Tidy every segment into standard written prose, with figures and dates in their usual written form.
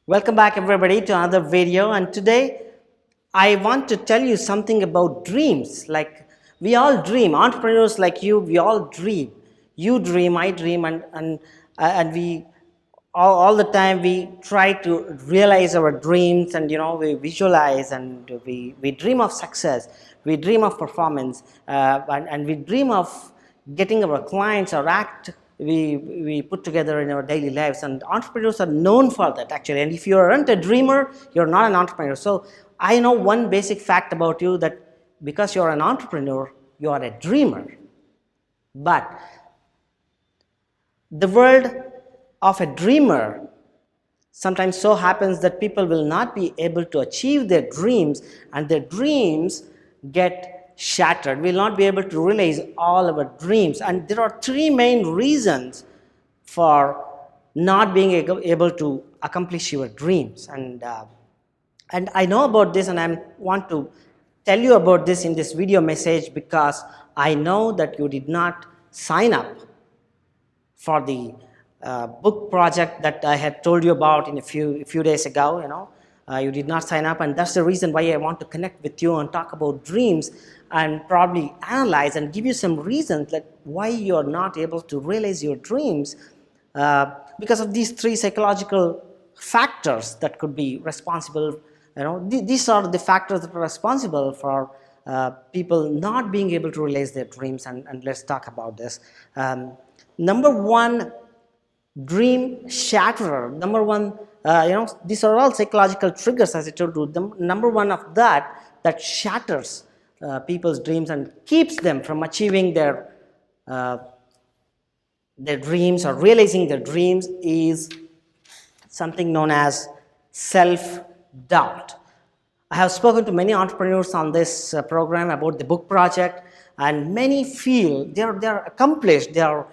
Welcome back everybody to another video, and today I want to tell you something about dreams. Like, we all dream, entrepreneurs like you, we all dream. You dream, I dream, and we all the time we try to realize our dreams, and we visualize, and we dream of success, we dream of performance, and we dream of getting our clients or act we put together in our daily lives. And entrepreneurs are known for that, actually. And if you aren't a dreamer, you're not an entrepreneur. So I know one basic fact about you, that because you're an entrepreneur, you are a dreamer. But the world of a dreamer sometimes so happens that people will not be able to achieve their dreams, and their dreams get shattered. We'll not be able to realize all our dreams. And there are three main reasons for not being able to accomplish your dreams. And I know about this, and I want to tell you about this in this video message, because I know that you did not sign up for the book project that I had told you about in a few days ago. You did not sign up, and that's the reason why I want to connect with you and talk about dreams, and probably analyze and give you some reasons that why you are not able to realize your dreams, because of these three psychological factors that could be responsible. These are the factors that are responsible for people not being able to realize their dreams, and let's talk about this. Number one, dream shatterer. Number one, these are all psychological triggers, as I told you. The number one of that shatters people's dreams and keeps them from achieving their dreams or realizing their dreams is something known as self-doubt. I have spoken to many entrepreneurs on this program about the book project, and many feel they're accomplished, they're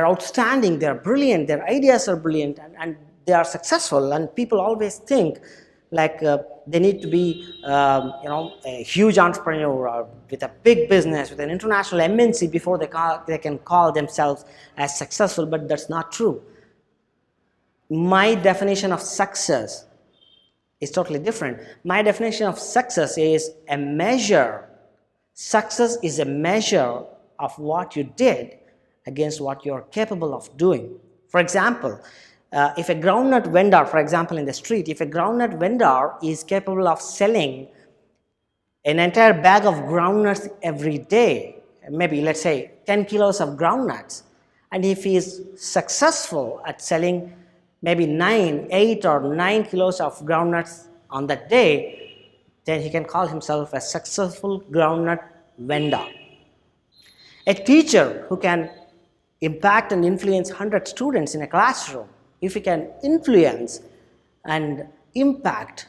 outstanding, they're brilliant, their ideas are brilliant, and they are successful. And people always think like they need to be a huge entrepreneur or with a big business, with an international MNC before they can call themselves as successful. But that's not true. My definition of success is totally different. My definition of success is a measure. Success is a measure of what you did against what you're capable of doing. For example, if a groundnut vendor, for example, in the street, if a groundnut vendor is capable of selling an entire bag of groundnuts every day, maybe let's say 10 kilos of groundnuts, and if he is successful at selling maybe 8 or 9 kilos of groundnuts on that day, then he can call himself a successful groundnut vendor. A teacher who can impact and influence 100 students in a classroom, if he can influence and impact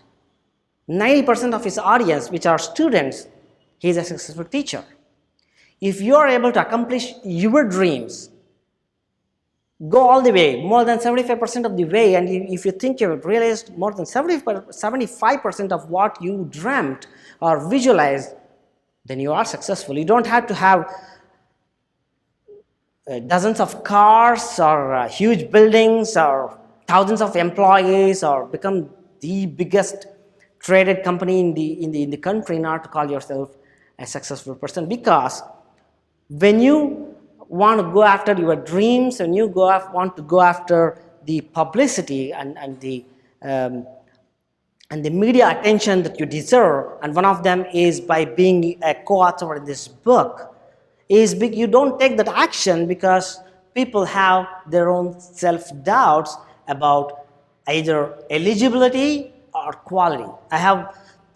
90% of his audience, which are students, he is a successful teacher. If you are able to accomplish your dreams, go all the way, more than 75% of the way, and if you think you have realized more than 75% of what you dreamt or visualized, then you are successful. You don't have to have dozens of cars or huge buildings or thousands of employees or become the biggest traded company in the country in order to call yourself a successful person. Because when you want to go after your dreams, and you want to go after the publicity and the media attention that you deserve, and one of them is by being a co-author in this book, is big. You don't take that action because people have their own self-doubts about either eligibility or quality.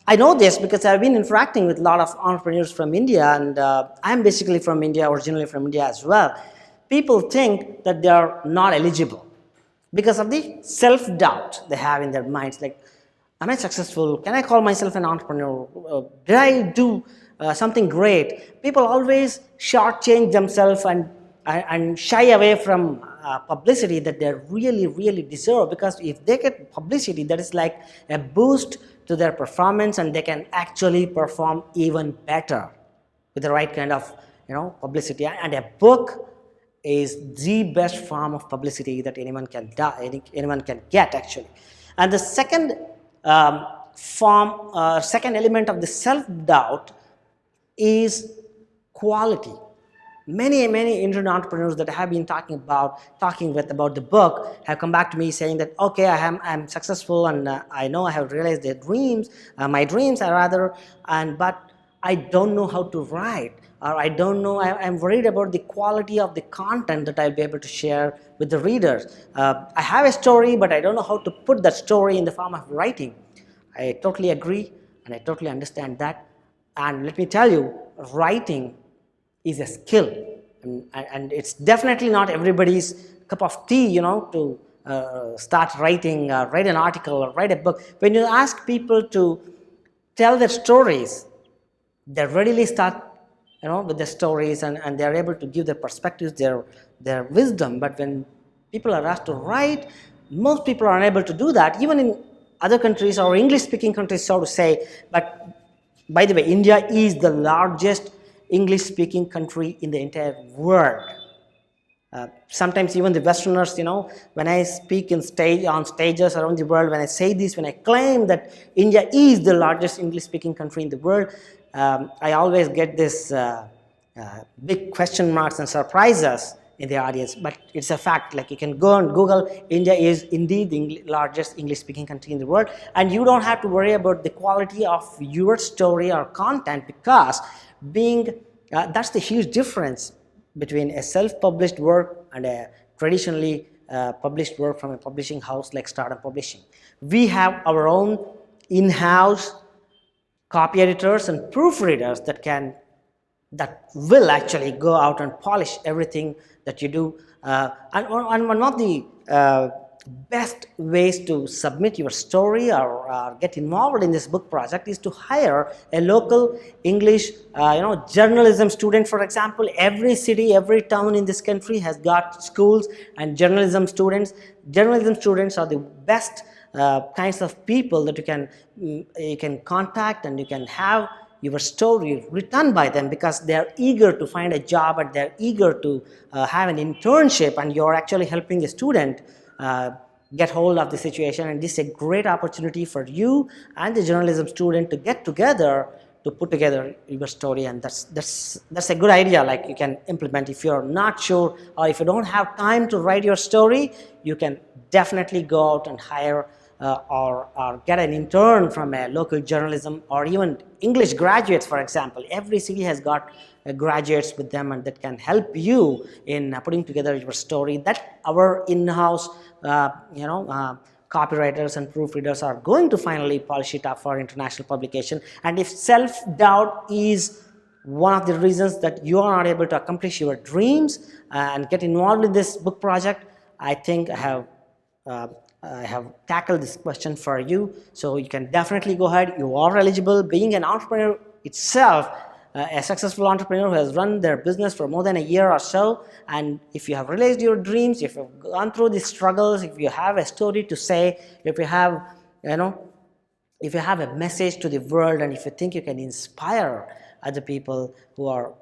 I know this because I've been interacting with a lot of entrepreneurs from India, and I'm basically from India, originally from India as well. People think that they are not eligible because of the self-doubt they have in their minds. Like, am I successful? Can I call myself an entrepreneur? Did I do something great? People always shortchange themselves and shy away from publicity that they really deserve, because if they get publicity, that is like a boost to their performance, and they can actually perform even better with the right kind of publicity. And a book is the best form of publicity that anyone can get, actually. And the second second element of the self-doubt is quality. Many Indian entrepreneurs that I have been talking with about the book have come back to me saying that, okay, I'm successful, and I know I have realized their dreams, my dreams are rather, but I don't know how to write, or I don't know, I'm worried about the quality of the content that I'll be able to share with the readers. I have a story, but I don't know how to put that story in the form of writing. I totally agree, and I totally understand that. And let me tell you, writing is a skill, and it's definitely not everybody's cup of tea, to start writing, write an article or write a book. When you ask people to tell their stories, they readily start, with their stories, and they're able to give their perspectives, their wisdom. But when people are asked to write, most people are unable to do that, even in other countries or English-speaking countries, so to say. But by the way, India is the largest English-speaking country in the entire world. Sometimes even the Westerners, when I speak on stages around the world, when I say this, when I claim that India is the largest English-speaking country in the world, I always get this big question marks and surprises in the audience. But it's a fact. Like, you can go on Google, India is indeed the largest English-speaking country in the world, and you don't have to worry about the quality of your story or content, because that's the huge difference between a self-published work and a traditionally published work from a publishing house like Stardom Publishing. We have our own in-house copy editors and proofreaders that will actually go out and polish everything that you do. And one of the best ways to submit your story or get involved in this book project is to hire a local English journalism student. For example, every city, every town in this country has got schools and journalism students. Journalism students are the best kinds of people that you can contact, and you can have your story written by them, because they are eager to find a job, and they're eager to have an internship, and you're actually helping the student get hold of the situation. And this is a great opportunity for you and the journalism student to get together to put together your story. And that's a good idea, like you can implement. If you're not sure, or if you don't have time to write your story, you can definitely go out and hire or get an intern from a local journalism, or even English graduates, for example. Every city has got graduates with them, and that can help you in putting together your story that our in-house copywriters and proofreaders are going to finally polish it up for international publication. And if self-doubt is one of the reasons that you are not able to accomplish your dreams and get involved in this book project, I think I have tackled this question for you. So you can definitely go ahead. You are eligible. Being an entrepreneur itself, a successful entrepreneur who has run their business for more than a year or so, and if you have realized your dreams, if you've gone through the struggles, if you have a story to say, if you have a message to the world, and if you think you can inspire other people who are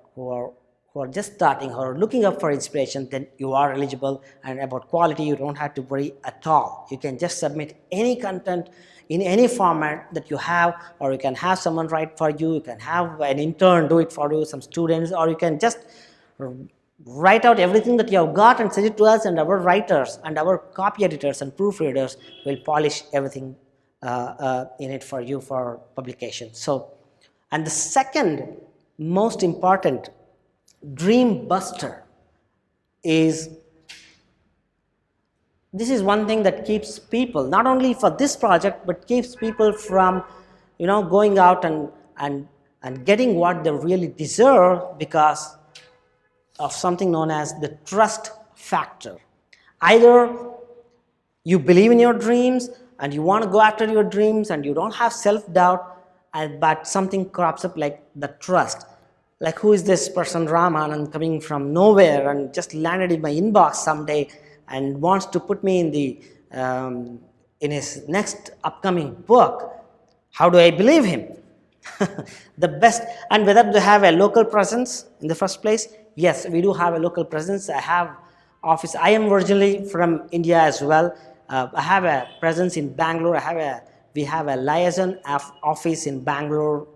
just starting or looking up for inspiration, then you are eligible. And about quality, you don't have to worry at all. You can just submit any content in any format that you have, or you can have someone write for you, you can have an intern do it for you, some students, or you can just write out everything that you have got and send it to us, and our writers and our copy editors and proofreaders will polish everything in it for you for publication. So, and the second most important dream buster is, this is one thing that keeps people, not only for this project, but keeps people from going out and getting what they really deserve, because of something known as the trust factor. Either you believe in your dreams and you want to go after your dreams and you don't have self-doubt, but something crops up like the trust. Like, who is this person, Raam, Anand, coming from nowhere and just landed in my inbox someday and wants to put me in his next upcoming book? How do I believe him? The best. And whether they have a local presence in the first place, yes, we do have a local presence. I have office. I am originally from India as well. I have a presence in Bangalore. We have a liaison office in Bangalore,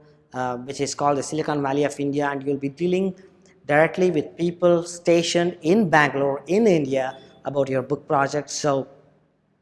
which is called the Silicon Valley of India, and you'll be dealing directly with people stationed in Bangalore, in India, about your book project. So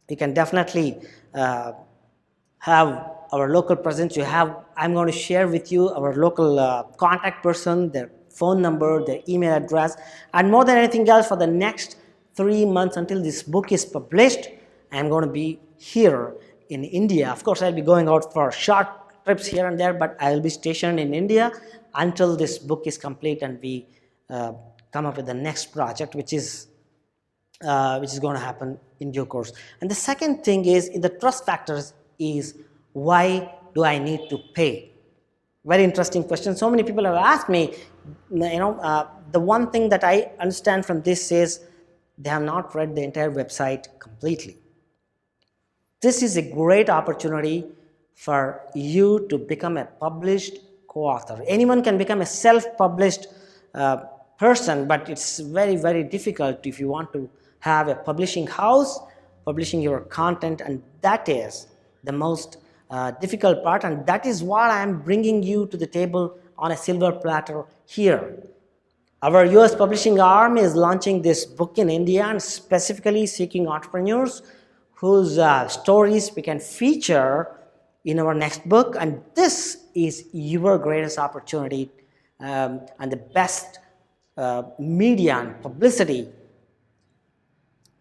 you can definitely have our local presence. I'm going to share with you our local contact person, their phone number, their email address, and more than anything else, for the next 3 months until this book is published, I'm going to be here in India. Of course, I'll be going out for short trips here and there, but I'll be stationed in India until this book is complete and we come up with the next project, which is going to happen in due course. And the second thing is, in the trust factors, is why do I need to pay? Very interesting question. So many people have asked me. The one thing that I understand from this is they have not read the entire website completely. This is a great opportunity for you to become a published co-author. Anyone can become a self-published person, but it's very, very difficult if you want to have a publishing house publishing your content, and that is the most difficult part, and that is what I am bringing you to the table on a silver platter here. Our US publishing arm is launching this book in India and specifically seeking entrepreneurs whose stories we can feature in our next book, and this is your greatest opportunity and the best media and publicity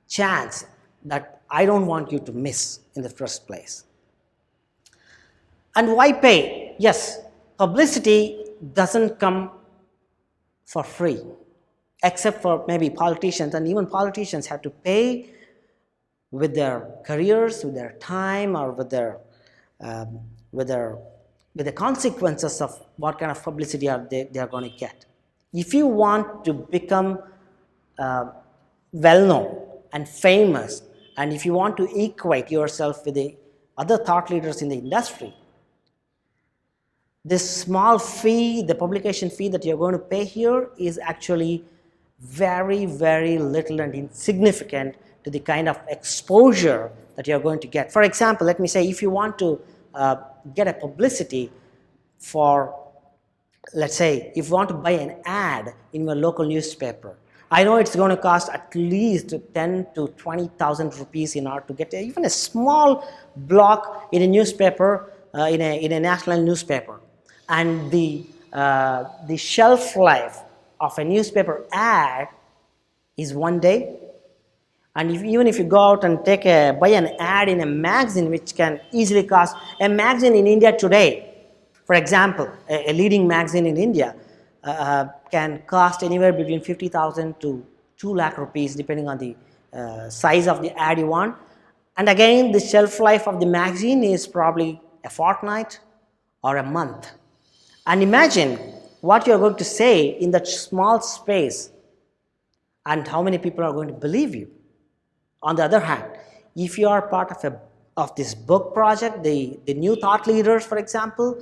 chance that I don't want you to miss in the first place. And why pay? Yes, publicity doesn't come for free, except for maybe politicians, and even politicians have to pay with their careers, with their time, or with the consequences of what kind of publicity they are going to get. If you want to become well-known and famous, and if you want to equate yourself with the other thought leaders in the industry, this small fee, the publication fee that you're going to pay here, is actually very, very little and insignificant to the kind of exposure that you're going to get. For example, let me say, if you want to get a publicity for, let's say, if you want to buy an ad in your local newspaper, I know it's going to cost at least 10 to 20,000 rupees in order to get even a small block in a newspaper, in a national newspaper. And the shelf life of a newspaper ad is 1 day. And even if you go out and buy an ad in a magazine, which can easily cost, a magazine in India today, for example, a leading magazine in India, can cost anywhere between 50,000 to 2 lakh rupees, depending on the size of the ad you want. And again, the shelf life of the magazine is probably a fortnight or a month. And imagine what you're going to say in that small space and how many people are going to believe you. On the other hand, if you are part of this book project, the new thought leaders, for example,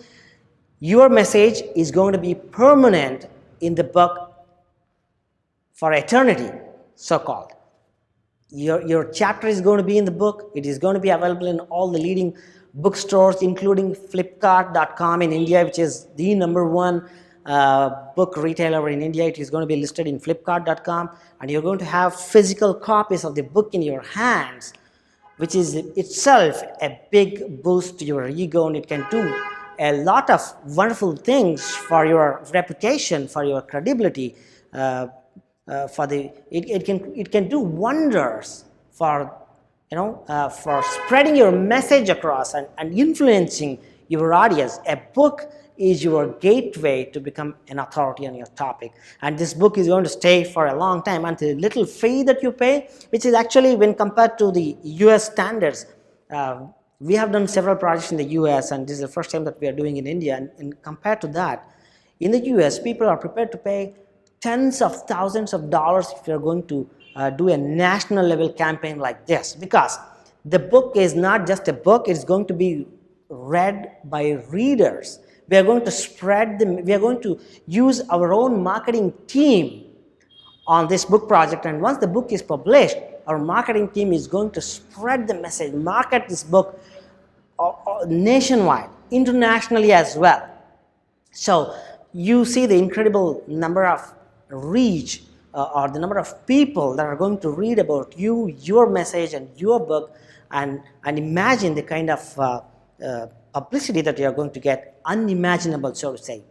your message is going to be permanent in the book for eternity, so-called. Your chapter is going to be in the book. It is going to be available in all the leading bookstores, including Flipkart.com in India, which is the #1 book retailer in India. It is going to be listed in Flipkart.com, and you're going to have physical copies of the book in your hands, which is itself a big boost to your ego, and it can do a lot of wonderful things for your reputation, for your credibility. It can do wonders for for spreading your message across and influencing your audience. A book is your gateway to become an authority on your topic, and this book is going to stay for a long time. And the little fee that you pay, which is actually, when compared to the US standards, we have done several projects in the US, and this is the first time that we are doing in India, and compared to that, in the US, people are prepared to pay tens of thousands of dollars if you're going to do a national level campaign like this, because the book is not just a book, it's going to be read by readers. We are going to spread them, we are going to use our own marketing team on this book project, and once the book is published, our marketing team is going to spread the message, market this book nationwide, internationally as well. So you see the incredible number of reach or the number of people that are going to read about you, your message and your book, and imagine the kind of publicity that you are going to get, unimaginable, so to say.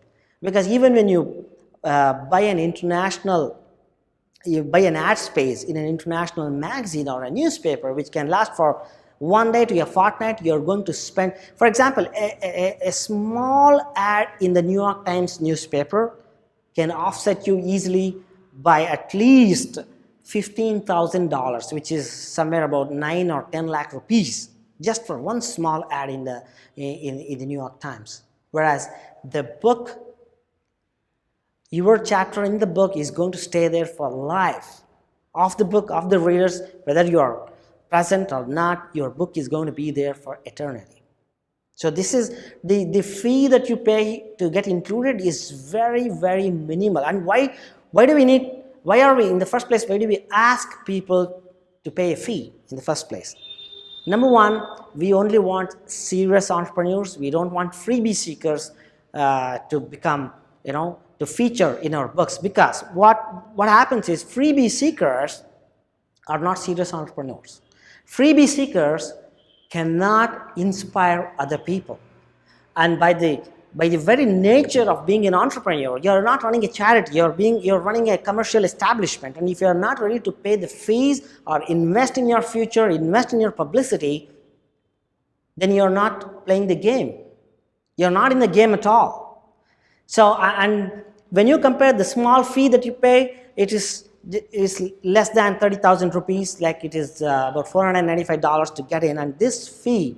Because even when you buy an ad space in an international magazine or a newspaper, which can last for one day to a fortnight, you're going to spend, for example, a small ad in the New York Times newspaper can offset you easily by at least $15,000, which is somewhere about 9 or 10 lakh rupees, just for one small ad in the New York Times. Whereas the book, your chapter in the book is going to stay there for life. Of the book, of the readers, whether you are present or not, your book is going to be there for eternity. So this is the fee that you pay to get included is very, very minimal. And why do we need, why are we in the first place, why do we ask people to pay a fee in the first place? Number one, we only want serious entrepreneurs. We don't want freebie seekers to become, to feature in our books, because what happens is freebie seekers are not serious entrepreneurs. Freebie seekers cannot inspire other people. And by the very nature of being an entrepreneur, you're not running a charity, you're running a commercial establishment. And if you're not ready to pay the fees or invest in your future, invest in your publicity, then you're not playing the game. You're not in the game at all. So, and when you compare the small fee that you pay, it is less than 30,000 rupees, like it is about $495 to get in, and this fee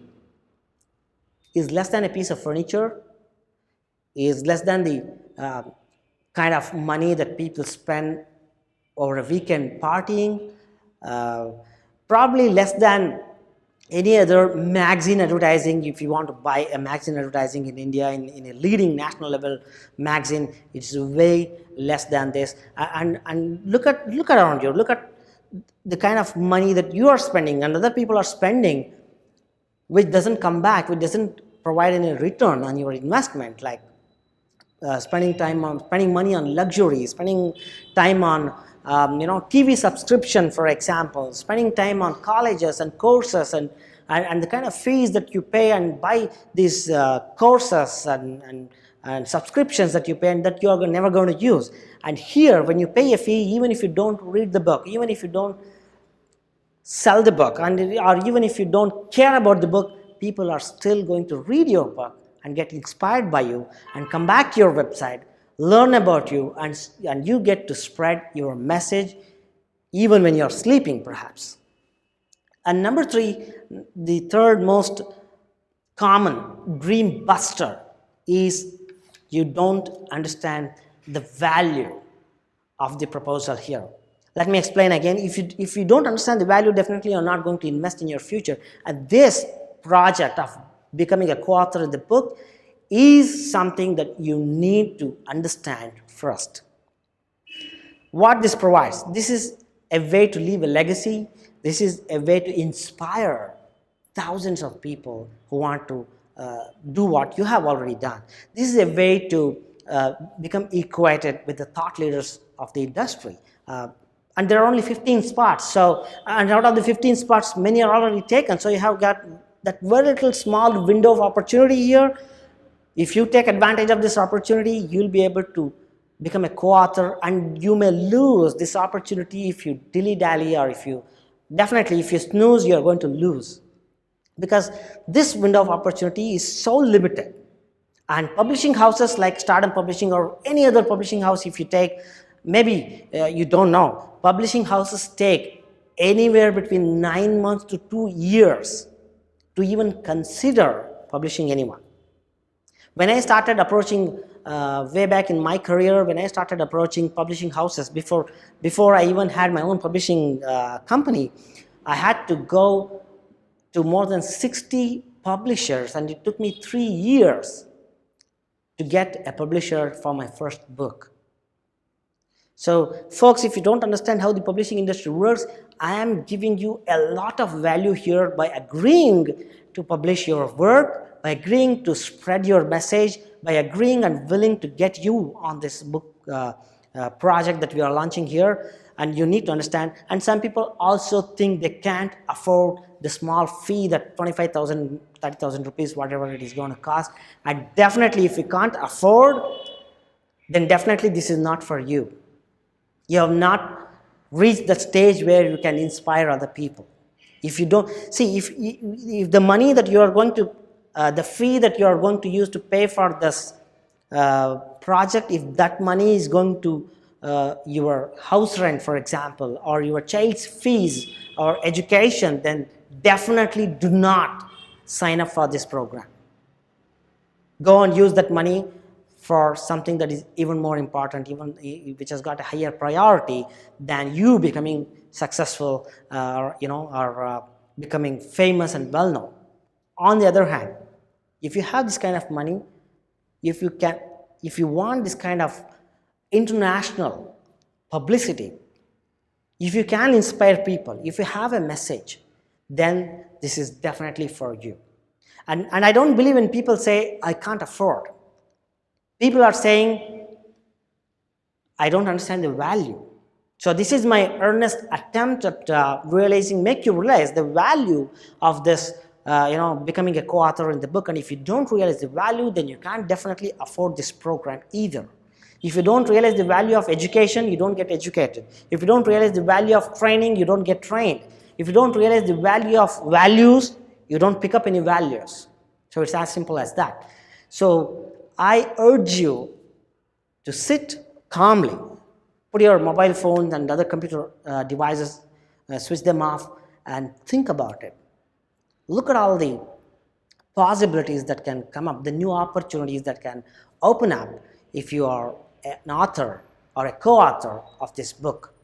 is less than a piece of furniture, is less than the kind of money that people spend over a weekend partying, probably less than any other magazine advertising. If you want to buy a magazine advertising in India, in a leading national level magazine, it's way less than this. And look around you, look at the kind of money that you are spending and other people are spending, which doesn't come back, which doesn't provide any return on your investment, like spending money on luxury, spending time on TV subscription, for example, spending time on colleges and courses and the kind of fees that you pay and buy these courses and subscriptions that you pay and that you are never going to use. And here, when you pay a fee, even if you don't read the book, even if you don't sell the book, or even if you don't care about the book, people are still going to read your book and get inspired by you and come back to your website, learn about you, and you get to spread your message even when you're sleeping, perhaps. And number three, the third most common dream buster is you don't understand the value of the proposal here. Let me explain again. If you don't understand the value, definitely you're not going to invest in your future. And this project of becoming a co-author in the book is something that you need to understand first. What this provides, this is a way to leave a legacy. This is a way to inspire thousands of people who want to do what you have already done. This is a way to become equated with the thought leaders of the industry. And there are only 15 spots. So, and out of the 15 spots, many are already taken. So you have got that very little small window of opportunity here. If you take advantage of this opportunity, you'll be able to become a co-author, and you may lose this opportunity if you dilly-dally, or if you snooze, you're going to lose. Because this window of opportunity is so limited. And publishing houses like Stardom Publishing or any other publishing house, if you take, maybe you don't know, publishing houses take anywhere between 9 months to 2 years to even consider publishing anyone. When I started approaching, way back in my career, when I started approaching publishing houses, before I even had my own publishing company, I had to go to more than 60 publishers, and it took me 3 years to get a publisher for my first book. So folks, if you don't understand how the publishing industry works, I am giving you a lot of value here by agreeing to publish your work, by agreeing to spread your message, by agreeing and willing to get you on this book project that we are launching here. And you need to understand, and some people also think they can't afford the small fee, that 25,000, 30,000 rupees, whatever it is going to cost. And definitely, if you can't afford, then definitely this is not for you. You have not reached the stage where you can inspire other people. If you don't, see, if the money that you are going to, the fee that you are going to use to pay for this project, if that money is going to your house rent, for example, or your child's fees or education, then definitely do not sign up for this program. Go and use that money for something that is even more important, even which has got a higher priority than you becoming successful, or becoming famous and well known. On the other hand, if you have this kind of money, if you want this kind of international publicity, if you can inspire people, if you have a message, then this is definitely for you. And I don't believe when people say, I can't afford. People are saying, I don't understand the value. So this is my earnest attempt at make you realize the value of this, becoming a co-author in the book. And if you don't realize the value, then you can't definitely afford this program either. If you don't realize the value of education, you don't get educated. If you don't realize the value of training, you don't get trained. If you don't realize the value of values, you don't pick up any values. So it's as simple as that. So I urge you to sit calmly, put your mobile phones and other computer devices, switch them off, and think about it. Look at all the possibilities that can come up, the new opportunities that can open up if you are an author or a co-author of this book.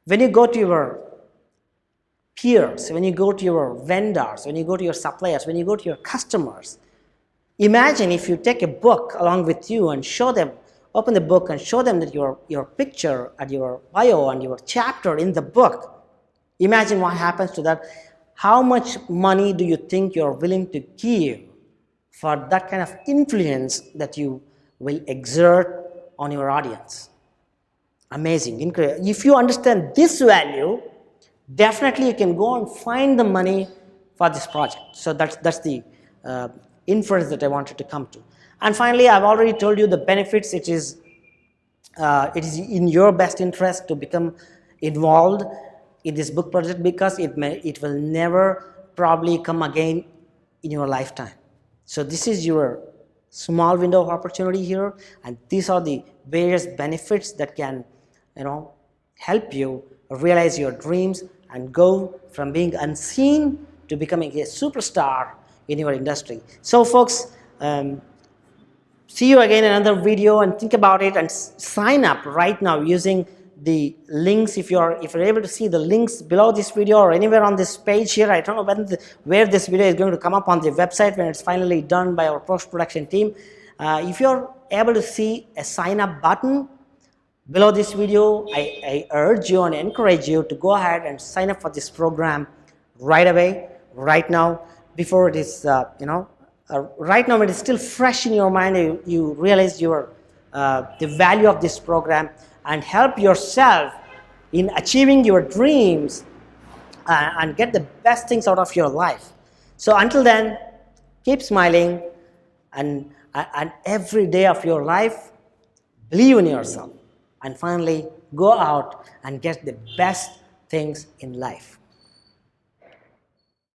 When you go to your peers, when you go to your vendors, when you go to your suppliers, when you go to your customers, imagine if you take a book along with you and show them, open the book and show them that your picture and your bio and your chapter in the book. Imagine what happens to that. How much money do you think you're willing to give for that kind of influence that you will exert on your audience? Amazing, incredible. If you understand this value, definitely you can go and find the money for this project. So that's the inference that I wanted to come to. And finally, I've already told you the benefits. It is in your best interest to become involved in this book project, because it will never probably come again in your lifetime. So this is your small window of opportunity here, and these are the various benefits that can help you realize your dreams and go from being unseen to becoming a superstar in your industry. So folks, see you again in another video, and think about it and sign up right now using the links. If you're able to see the links below this video or anywhere on this page here. I don't know where this video is going to come up on the website when it's finally done by our post-production team. If you're able to see a sign up button below this video, I urge you and encourage you to go ahead and sign up for this program right away, right now, before it is right now when it's still fresh in your mind. You realize the value of this program, and help yourself in achieving your dreams and get the best things out of your life. So until then, keep smiling, and every day of your life, believe in yourself, and finally go out and get the best things in life.